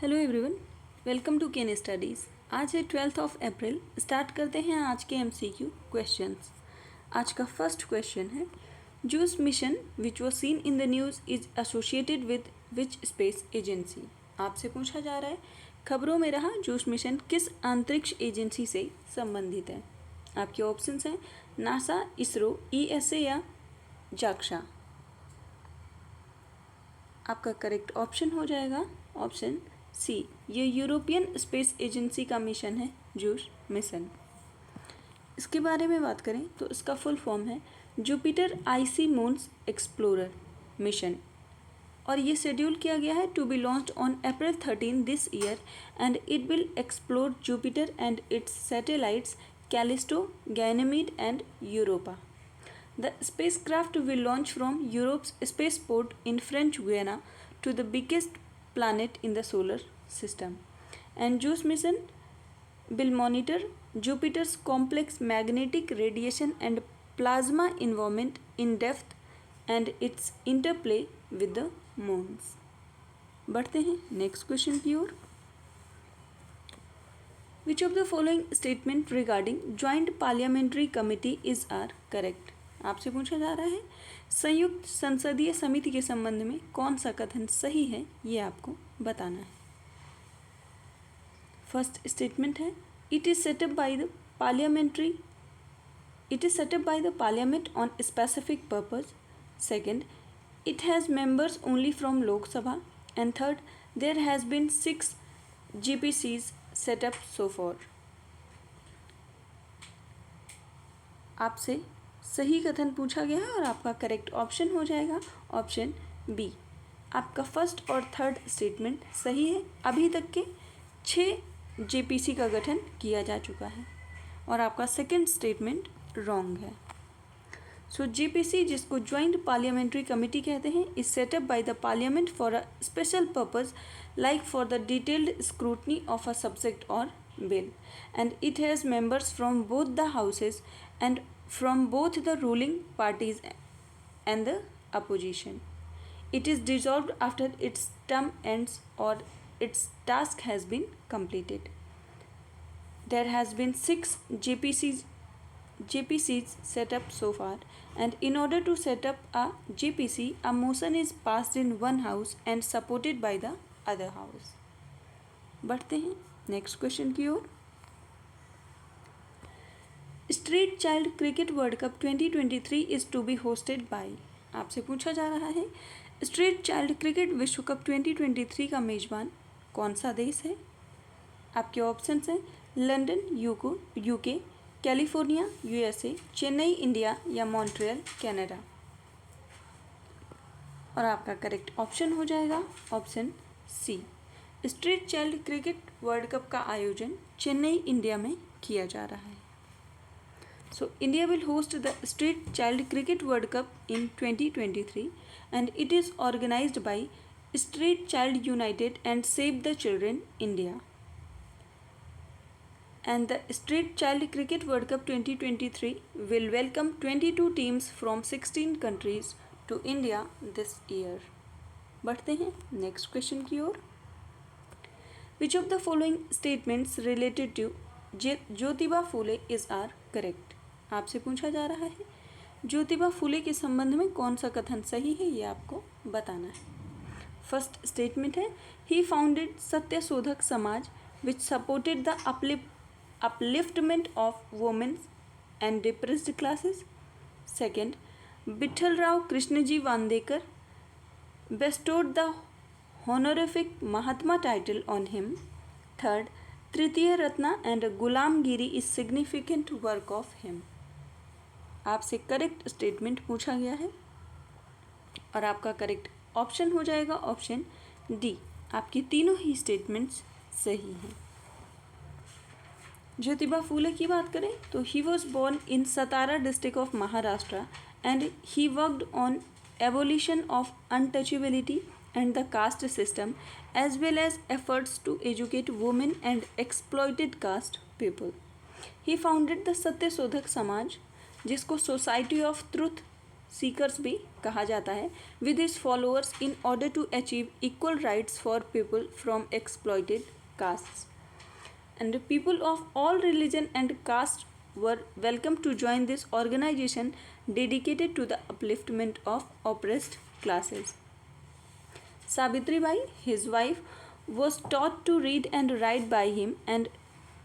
Hello everyone, welcome to Ken studies. आज है 12 अप्रैल। Start करते हैं आज के MCQ क्वेश्चंस। आज का फर्स्ट क्वेश्चन है, JUICE mission which was seen in the news is associated with which space agency. आपसे पूछा जा रहा है, खबरों में रहा जूस मिशन किस अंतरिक्ष एजेंसी से संबंधित है। आपके ऑप्शंस हैं नासा, इसरो, ESA या जाक्सा। आपका करेक्ट ऑप्शन हो जाएगा ऑप्शन सी, ये यूरोपियन स्पेस एजेंसी का मिशन है जूस मिशन। इसके बारे में बात करें तो इसका फुल फॉर्म है Jupiter Icy Moons Explorer mission, और ये शेड्यूल किया गया है to be launched on April 13 this year and it will explore Jupiter and its satellites Callisto, Ganymede and Europa. The spacecraft will launch from Europe's spaceport in French Guiana to the biggest planet in the solar system. And JUICE mission will monitor Jupiter's complex magnetic radiation and plasma environment in depth and its interplay with the moons. बढ़ते हैं next question की ओर। Which of the following statement regarding Joint Parliamentary Committee is are correct? आपसे पूछा जा रहा है संयुक्त संसदीय समिति के संबंध में कौन सा कथन सही है, ये आपको बताना है। फर्स्ट स्टेटमेंट है it is setup by the parliament on specific purpose. Second, it has members only from Lok Sabha. And third, there has been 6 GPCs setup so far. आपसे सही कथन पूछा गया है और आपका करेक्ट ऑप्शन हो जाएगा ऑप्शन बी। आपका फर्स्ट और थर्ड स्टेटमेंट सही है। अभी तक के 6 JPC का गठन किया जा चुका है और आपका सेकंड स्टेटमेंट रॉन्ग है। सो JPC, जिसको ज्वाइंट पार्लियामेंट्री कमेटी कहते हैं, is setup by the parliament for a special purpose like for the detailed scrutiny of a subject और bill, and it has members from both the houses and from both the ruling parties and the opposition. It is dissolved after its term ends or its task has been completed. There has been 6 JPCs set up so far, and in order to set up a JPC, a motion is passed in one house and supported by the other house. बढ़ते हैं next question की ओर। Street child cricket world cup 2023 is to be hosted by. आपसे पूछा जा रहा है street child cricket विश्व कप 2023 का मेज़बान कौन सा देश है। आपके ऑप्शंस हैं London UK, California USA, Chennai India या मॉन्ट्रियल कनाडा। और आपका करेक्ट ऑप्शन हो जाएगा option C. Street child cricket world cup का आयोजन चेन्नई इंडिया में किया जा रहा है। So India will host the Street Child Cricket World Cup in 2023 and it is organized by Street Child United and Save the Children India. And the Street Child Cricket World Cup 2023 will welcome 22 teams from 16 countries to India this year. बढ़ते हैं next question की ओर। Which of the following statements related to Jyotiba Phule is are correct? आपसे पूछा जा रहा है ज्योतिबा फूले के संबंध में कौन सा कथन सही है, ये आपको बताना है। फर्स्ट स्टेटमेंट है ही founded Satya Shodhak Samaj which supported the upliftment of womens and depressed classes. Second, Vithalrao Krishnaji Vandekar bestowed the honorific Mahatma title on him. Third, Tritiya Ratna and Gulamgiri is significant work of him. आपसे करेक्ट स्टेटमेंट पूछा गया है और आपका करेक्ट ऑप्शन हो जाएगा ऑप्शन डी। आपकी तीनों ही स्टेटमेंट्स सही हैं। ज्योतिबा फूले की बात करें तो he was born in Satara district of Maharashtra and he worked on abolition of untouchability and the caste system as well as efforts to educate women and exploited caste people. He founded the सत्य शोधक समाज, जिसको society of truth seekers भी कहा जाता है, with his followers in order to achieve equal rights for people from exploited castes. And people of all religion and caste were welcome to join this organization dedicated to the upliftment of oppressed classes. Savitribai, his wife, was taught to read and write by him, and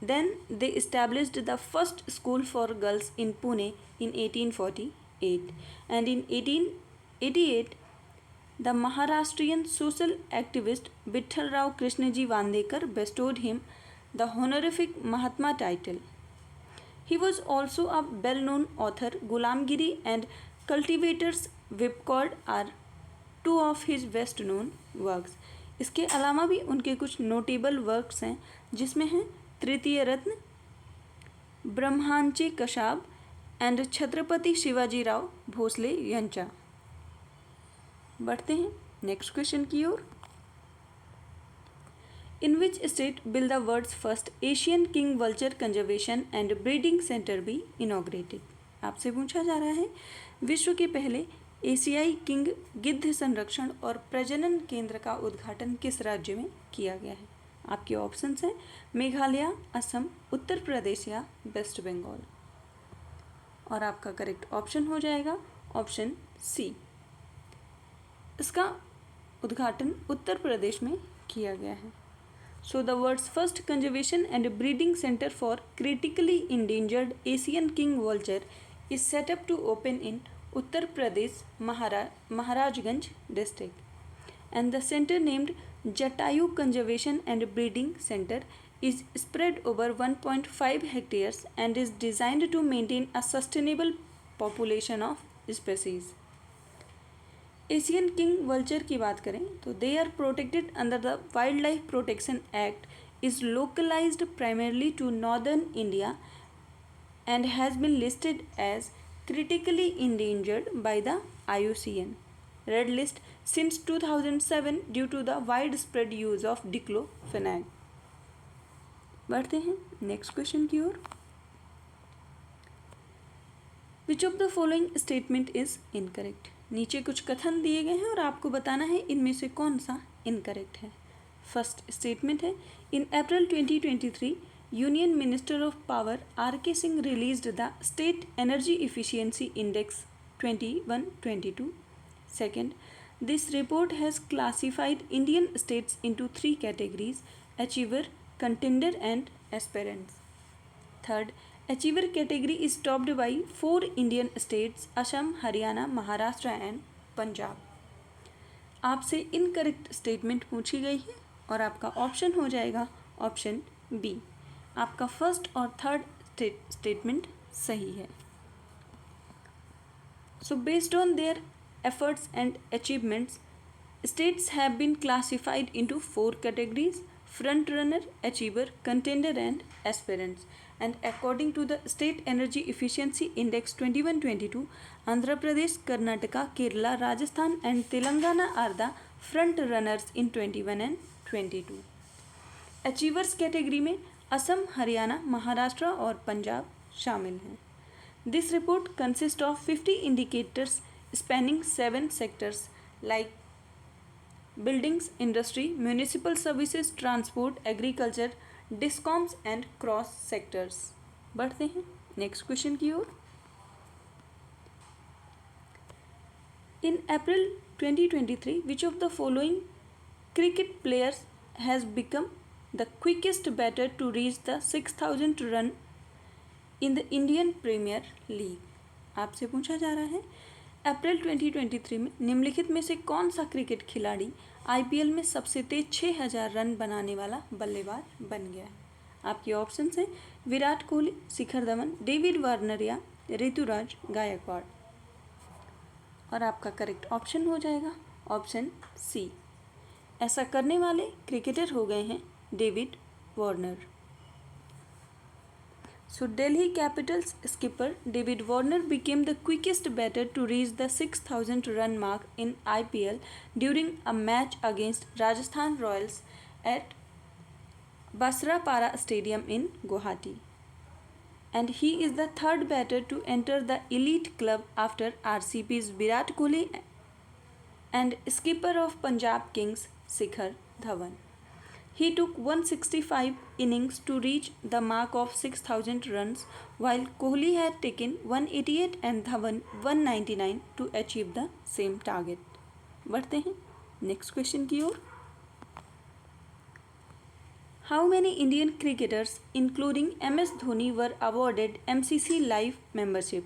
then they established the first school for girls in Pune in 1848. And in 1888, the Maharashtrian social activist Vittal Rao Krishnaji Vandekar bestowed him the honorific Mahatma title. He was also a well-known author. Gulamgiri and Cultivator's Whipcord are two of his best known works. इसके अलावा भी उनके कुछ notable works हैं, जिसमें हैं तृतीय रत्न, ब्रह्मांचे कशाब एंड छत्रपति शिवाजी राव भोसले यंचा. बढ़ते हैं नेक्स्ट क्वेश्चन की ओर. In which state will the world's first Asian king vulture conservation and breeding centre be inaugurated. आपसे पूछा जा रहा है विश्व के पहले एशियाई किंग गिद्ध संरक्षण और प्रजनन केंद्र का उद्घाटन किस राज्य में किया गया है. आपके ऑप्शंस हैं मेघालय, असम, उत्तर प्रदेश या वेस्ट बंगाल. और आपका करेक्ट ऑप्शन हो जाएगा ऑप्शन सी. इसका उद्घाटन उत्तर प्रदेश में किया गया है. So the world's first conservation and breeding centre for critically endangered Asian king vulture is set up to open in Uttar Pradesh, Maharajganj district, and the center named Jatayu Conservation and Breeding Center is spread over 1.5 hectares and is designed to maintain a sustainable population of species. Asian king vulture की बात करें तो they are protected under the wildlife protection act, is localised primarily to northern India and has been listed as critically endangered by the IUCN Red List since 2007 due to the widespread use of diclofenac. बढ़ते हैं next question की ओर. Which of the following statement is incorrect? नीचे कुछ कथन दिए गए हैं और आपको बताना है इनमें से कौन सा इनकरेक्ट है. फर्स्ट स्टेटमेंट है इन अप्रैल 2023 Union Minister of Power R.K. Singh released the State Energy Efficiency Index 21-22. Second, this report has classified Indian states into 3 categories: achiever, contender and aspirants. Third, achiever category is topped by 4 Indian states: Assam, Haryana, Maharashtra and Punjab. आपसे incorrect statement पूछी गई है और आपका option हो जाएगा option B. आपका first और थर्ड स्टेटमेंट सही है. So based on their efforts and achievements, states have been classified into 4 categories: front runner, achiever, contender and aspirants. And according to the state energy efficiency index 21-22, Andhra Pradesh, Karnataka, Kerala, Rajasthan and Telangana are the front runners in 21 and 22. Achievers category में असम, हरियाणा, महाराष्ट्र और पंजाब शामिल हैं. This report consist of 50 indicators spanning 7 sectors like buildings, industry, municipal services, transport, agriculture, discoms and cross sectors. बढ़ते हैं next question की ओर. इन अप्रैल 2023 which of the following cricket players has become the quickest batter to reach the 6,000 run in the Indian Premier League? आपसे पूछा जा रहा है अप्रैल 2023 में निम्नलिखित में से कौन सा क्रिकेट खिलाड़ी IPL में सबसे तेज 6,000 रन बनाने वाला बल्लेबाज बन गया है. आपके ऑप्शंस हैं विराट कोहली, शिखर धवन, डेविड वार्नर या ऋतुराज गायकवाड़. और आपका करेक्ट ऑप्शन हो जाएगा ऑप्शन सी. ऐसा करने वाले क्रिकेटर हो गए हैं David Warner. So Delhi Capitals skipper David Warner became the quickest batter to reach the 6,000 run mark in IPL during a match against Rajasthan Royals at Basrapara Stadium in Guwahati. and he is the third batter to enter the elite club after RCB's Virat Kohli and skipper of Punjab Kings Shikhar Dhawan. He took 165 innings to reach the mark of 6,000 runs, while Kohli had taken 188 and Dhawan 199 to achieve the same target. बढ़ते हैं next question की ओर. How many Indian cricketers, including MS Dhoni, were awarded MCC Life membership?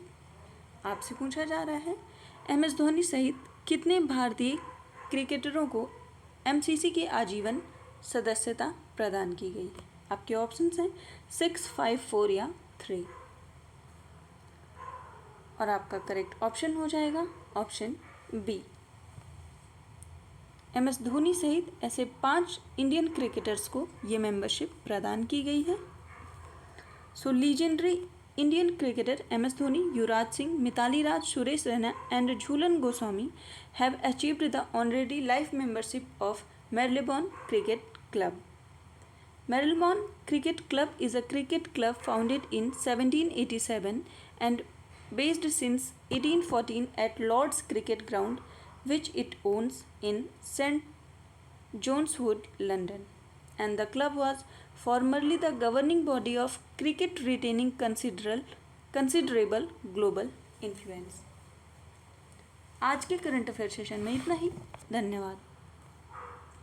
आपसे पूछा जा रहा है MS Dhoni सहित कितने भारतीय क्रिकेटरों को MCC की आजीवन सदस्यता प्रदान की गई. आपके ऑप्शंस हैं 6, 5, 4 या 3. और आपका करेक्ट ऑप्शन हो जाएगा ऑप्शन बी. MS धोनी सहित ऐसे 5 इंडियन क्रिकेटर्स को ये मेंबरशिप प्रदान की गई है. सो legendary Indian cricketer MS Dhoni, Yuvraj Singh, Mithali Raj, Suresh Raina and Jhulan Goswami have achieved the honorary life membership of Marylebone Cricket Club. Marylebone Cricket Club is a cricket club founded in 1787 and based since 1814 at Lord's Cricket Ground, which it owns in St. John's Wood, London. And the club was formerly the governing body of cricket, retaining considerable global influence. आज के current affair session में इतना ही. धन्यवाद.